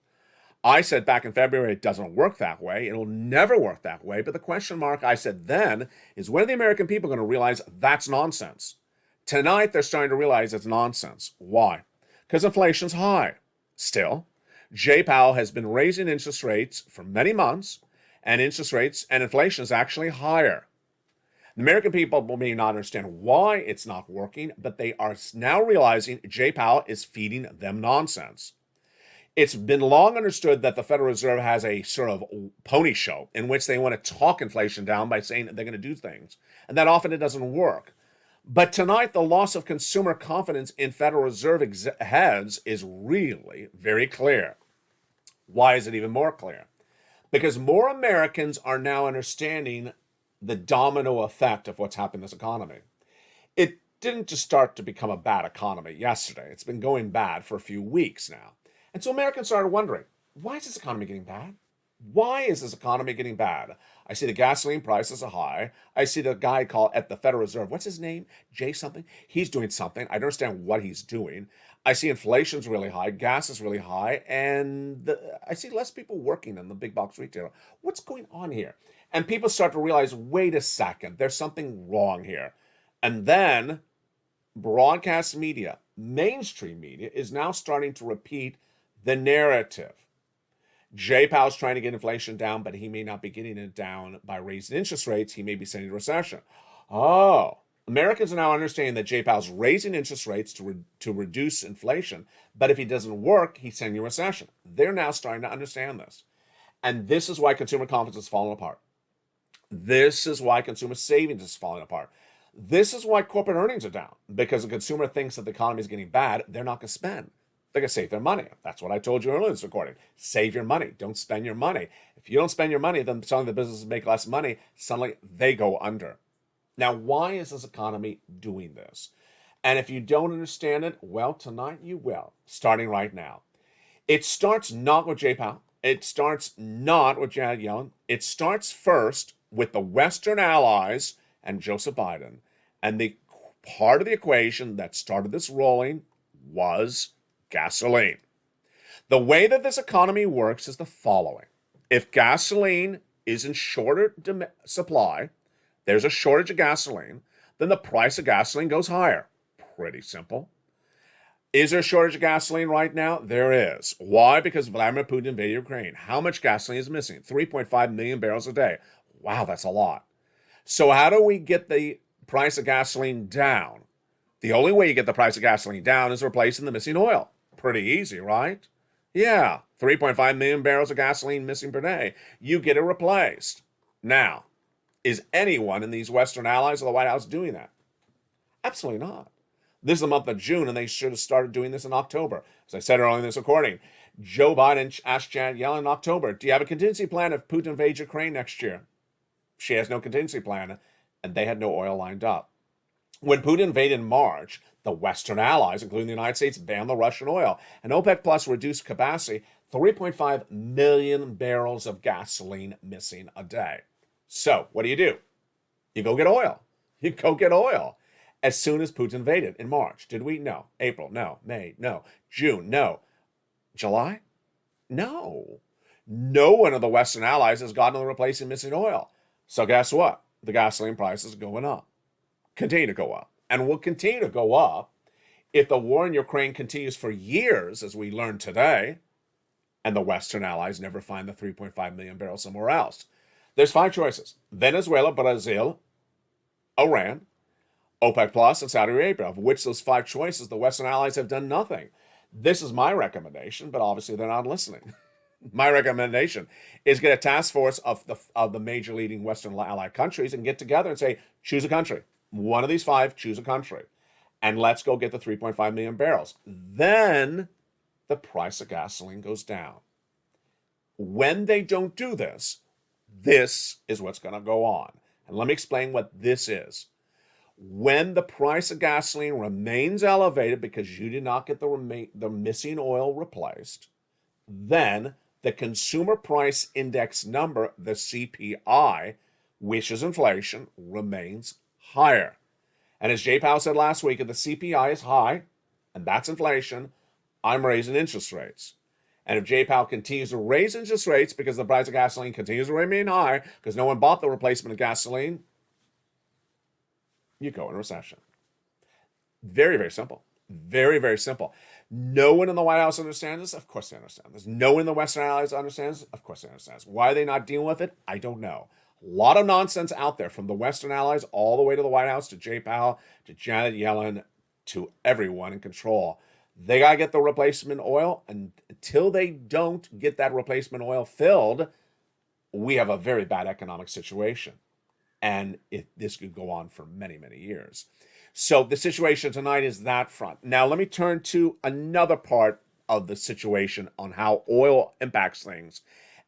I said back in February, it doesn't work that way. It'll never work that way. But the question mark I said then is, when are the American people going to realize that's nonsense? Tonight, they're starting to realize it's nonsense. Why? Because inflation's high. Still, Jay Powell has been raising interest rates for many months, and interest rates and inflation is actually higher. The American people may not understand why it's not working, but they are now realizing Jay Powell is feeding them nonsense. It's been long understood that the Federal Reserve has a sort of pony show in which they want to talk inflation down by saying that they're going to do things. And that often it doesn't work. But tonight, the loss of consumer confidence in Federal Reserve heads is really very clear. Why is it even more clear? Because more Americans are now understanding the domino effect of what's happened in this economy. It didn't just start to become a bad economy yesterday. It's been going bad for a few weeks now. And so Americans started wondering, why is this economy getting bad? Why is this economy getting bad? I see the gasoline prices are high. I see the guy called at the Federal Reserve. What's his name? Jay something? He's doing something. I don't understand what he's doing. I see inflation's really high. Gas is really high. And I see less people working in the big box retailer. What's going on here? And people start to realize, wait a second, there's something wrong here. And then broadcast media, mainstream media, is now starting to repeat the narrative. Jay Powell's trying to get inflation down, but he may not be getting it down by raising interest rates. He may be sending a recession. Oh, Americans are now understanding that Jay Powell's raising interest rates to reduce inflation, but if he doesn't work, he's sending you a recession. They're now starting to understand this. And this is why consumer confidence is falling apart. This is why consumer savings is falling apart. This is why corporate earnings are down, because the consumer thinks that the economy is getting bad. They're not going to spend. They're going to save their money. That's what I told you earlier in this recording. Save your money. Don't spend your money. If you don't spend your money, then suddenly the businesses make less money. Suddenly they go under. Now, why is this economy doing this? And if you don't understand it, well, tonight you will, starting right now. It starts not with Jay Powell. It starts not with Janet Yellen. It starts first with the Western allies and Joseph Biden. And the part of the equation that started this rolling was gasoline. The way that this economy works is the following. If gasoline is in shorter supply, there's a shortage of gasoline, then the price of gasoline goes higher. Pretty simple. Is there a shortage of gasoline right now? There is. Why? Because Vladimir Putin invaded Ukraine. How much gasoline is missing? 3.5 million barrels a day. Wow, that's a lot. So how do we get the price of gasoline down? The only way you get the price of gasoline down is replacing the missing oil. Pretty easy, right? Yeah, 3.5 million barrels of gasoline missing per day. You get it replaced. Now, is anyone in these Western allies of the White House doing that? Absolutely not. This is the month of June, and they should have started doing this in October. As I said earlier in this recording, Joe Biden asked Janet Yellen in October, do you have a contingency plan if Putin invades Ukraine next year? She has no contingency plan, and they had no oil lined up. When Putin invaded in March, the Western allies, including the United States, banned the Russian oil, and OPEC Plus reduced capacity, 3.5 million barrels of gasoline missing a day. So what do? You go get oil. You go get oil. As soon as Putin invaded in March. Did we? No. April? No. May? No. June? No. July? No. No one of the Western allies has gotten to replacing missing oil. So guess what? The gasoline price is going up. Continue to go up. And will continue to go up if the war in Ukraine continues for years, as we learned today, and the Western allies never find the 3.5 million barrels somewhere else. There's 5 choices. Venezuela, Brazil, Iran, OPEC Plus, and Saudi Arabia, of which those 5 choices, the Western allies have done nothing. This is my recommendation, but obviously they're not listening. My recommendation is get a task force of the major leading Western allied countries and get together and say, choose a country. One of these 5, choose a country. And let's go get the 3.5 million barrels. Then the price of gasoline goes down. When they don't do this, this is what's going to go on. And let me explain what this is. When the price of gasoline remains elevated because you did not get the missing oil replaced, then the consumer price index number, the CPI, which is inflation, remains higher. And as Jay Powell said last week, if the CPI is high, and that's inflation, I'm raising interest rates. And if Jay Powell continues to raise interest rates because the price of gasoline continues to remain high, because no one bought the replacement of gasoline, you go in recession. Very, very simple. Very, very simple. No one in the White House understands this? Of course they understand this. No one in the Western allies understands this? Of course they understand this. Why are they not dealing with it? I don't know. A lot of nonsense out there from the Western allies all the way to the White House, to Jay Powell, to Janet Yellen, to everyone in control. They got to get the replacement oil, and until they don't get that replacement oil filled, we have a very bad economic situation. And this could go on for many, many years. So the situation tonight is that front. Now, let me turn to another part of the situation on how oil impacts things.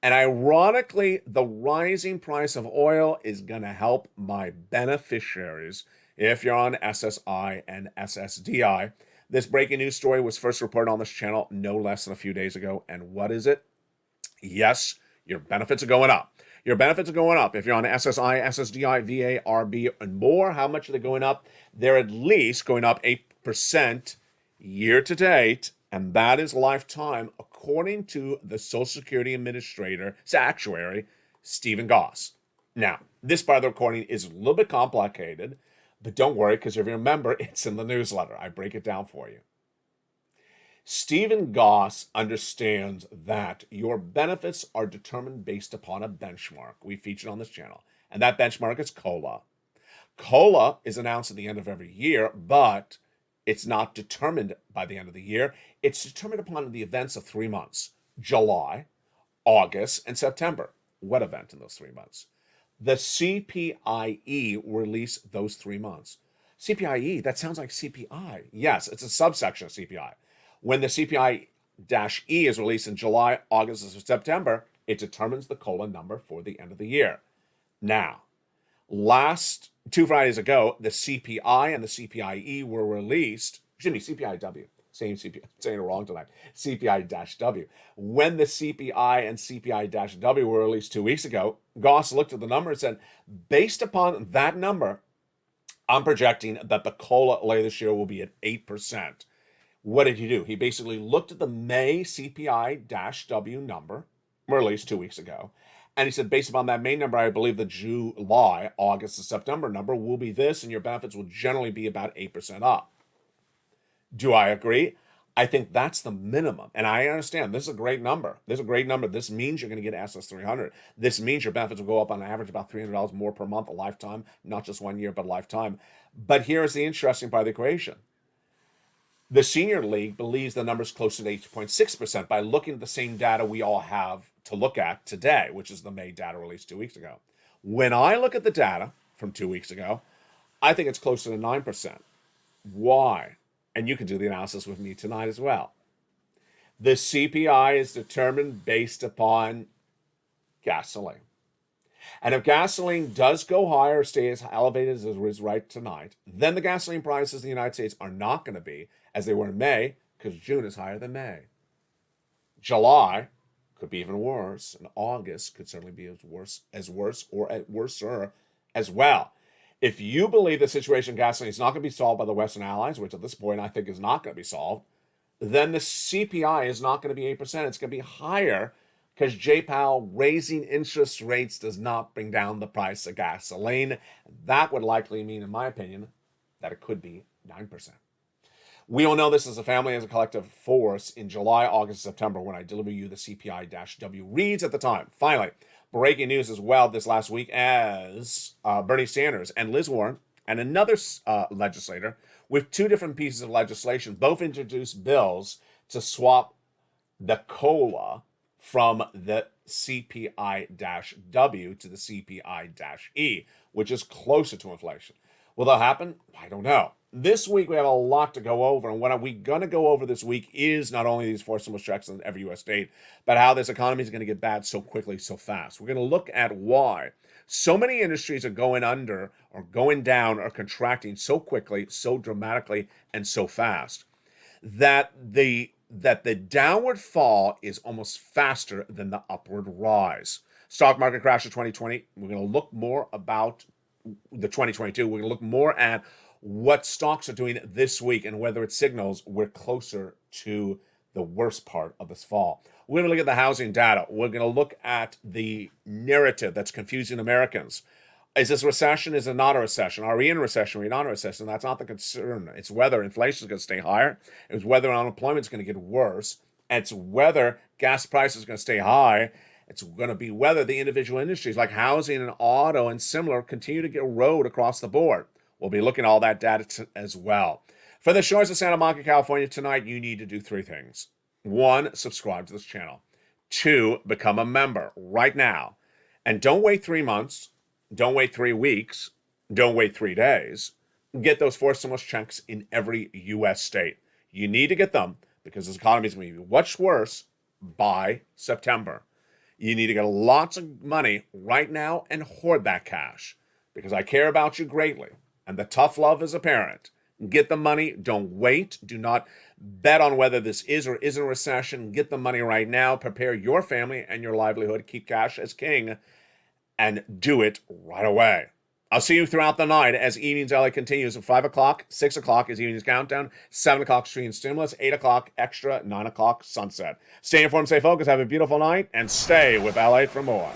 And ironically, the rising price of oil is going to help my beneficiaries if you're on SSI and SSDI. This breaking news story was first reported on this channel no less than a few days ago. And what is it? Yes, your benefits are going up. Your benefits are going up. If you're on SSI, SSDI, VA, RB, and more, how much are they going up? They're at least going up 8% year to date, and that is lifetime, according to the Social Security actuary, Stephen Goss. Now, this part of the recording is a little bit complicated, but don't worry, because if you remember, it's in the newsletter. I break it down for you. Stephen Goss understands that your benefits are determined based upon a benchmark we featured on this channel, and that benchmark is COLA. COLA is announced at the end of every year, but it's not determined by the end of the year. It's determined upon the events of 3 months: July, August, and September. What event in those 3 months? The CPIE release those 3 months. CPIE, that sounds like CPI. Yes, it's a subsection of CPI. When the CPI-E is released in July, August, and September, it determines the COLA number for the end of the year. Now, last 2 Fridays ago, the CPI and the CPIE were released. Excuse me, CPIW. Saying it wrong tonight. CPI-W. When the CPI and CPI-W were released 2 weeks ago, Goss looked at the number and said, based upon that number, I'm projecting that the COLA later this year will be at 8%. What did he do? He basically looked at the May CPI-W number, released 2 weeks ago, and he said, based upon that May number, I believe the July, August, and September number will be this, and your benefits will generally be about 8% up. Do I agree? I think that's the minimum. And I understand this is a great number. This is a great number. This means you're going to get SS 300. This means your benefits will go up on average about $300 more per month, a lifetime, not just 1 year, but a lifetime. But here's the interesting part of the equation. The Senior League believes the number is closer to 8.6% by looking at the same data we all have to look at today, which is the May data released 2 weeks ago. When I look at the data from 2 weeks ago, I think it's closer to 9%. Why? And you can do the analysis with me tonight as well. The CPI is determined based upon gasoline. And if gasoline does go higher or stay as elevated as it is right tonight, then the gasoline prices in the United States are not going to be as they were in May, because June is higher than May. July could be even worse, and August could certainly be as worse or worser as well. If you believe the situation in gasoline is not going to be solved by the Western Allies, which at this point I think is not going to be solved, then the CPI is not going to be 8%. It's going to be higher because Jay Powell raising interest rates does not bring down the price of gasoline. That would likely mean, in my opinion, that it could be 9%. We all know this as a family, as a collective force in July, August, September when I deliver you the CPI-W reads at the time. Finally, breaking news as well this last week as Bernie Sanders and Liz Warren and another legislator with 2 different pieces of legislation both introduced bills to swap the COLA from the CPI-W to the CPI-E, which is closer to inflation. Will that happen? I don't know. This week we have a lot to go over, and what we're going to go over this week is not only these forced stimulus checks in every U.S. state, but how this economy is going to get bad so quickly, so fast. We're going to look at why so many industries are going under or going down or contracting so quickly, so dramatically, and so fast that the downward fall is almost faster than the upward rise. Stock market crash of 2020. We're going to look more about the 2022. We're going to look more at what stocks are doing this week and whether it signals we're closer to the worst part of this fall. We're going to look at the housing data. We're going to look at the narrative that's confusing Americans. Is this a recession? Is it not a recession? Are we in a recession? Are we not in a recession? That's not the concern. It's whether inflation is going to stay higher. It's whether unemployment is going to get worse. It's whether gas prices are going to stay high. It's going to be whether the individual industries like housing and auto and similar continue to get erode across the board. We'll be looking at all that data as well. For the shores of Santa Monica, California tonight, you need to do 3 things. 1, subscribe to this channel. 2, become a member right now. And don't wait 3 months. Don't wait 3 weeks. Don't wait 3 days. Get those forced stimulus checks in every U.S. state. You need to get them because this economy is going to be much worse by September. You need to get lots of money right now and hoard that cash because I care about you greatly. And the tough love is apparent. Get the money. Don't wait. Do not bet on whether this is or isn't a recession. Get the money right now. Prepare your family and your livelihood. Keep cash as king. And do it right away. I'll see you throughout the night as Evenings LA continues at 5 o'clock. 6 o'clock is Evenings Countdown. 7 o'clock Stream Stimulus. 8 o'clock Extra. 9 o'clock Sunset. Stay informed, stay focused. Have a beautiful night. And stay with LA for more.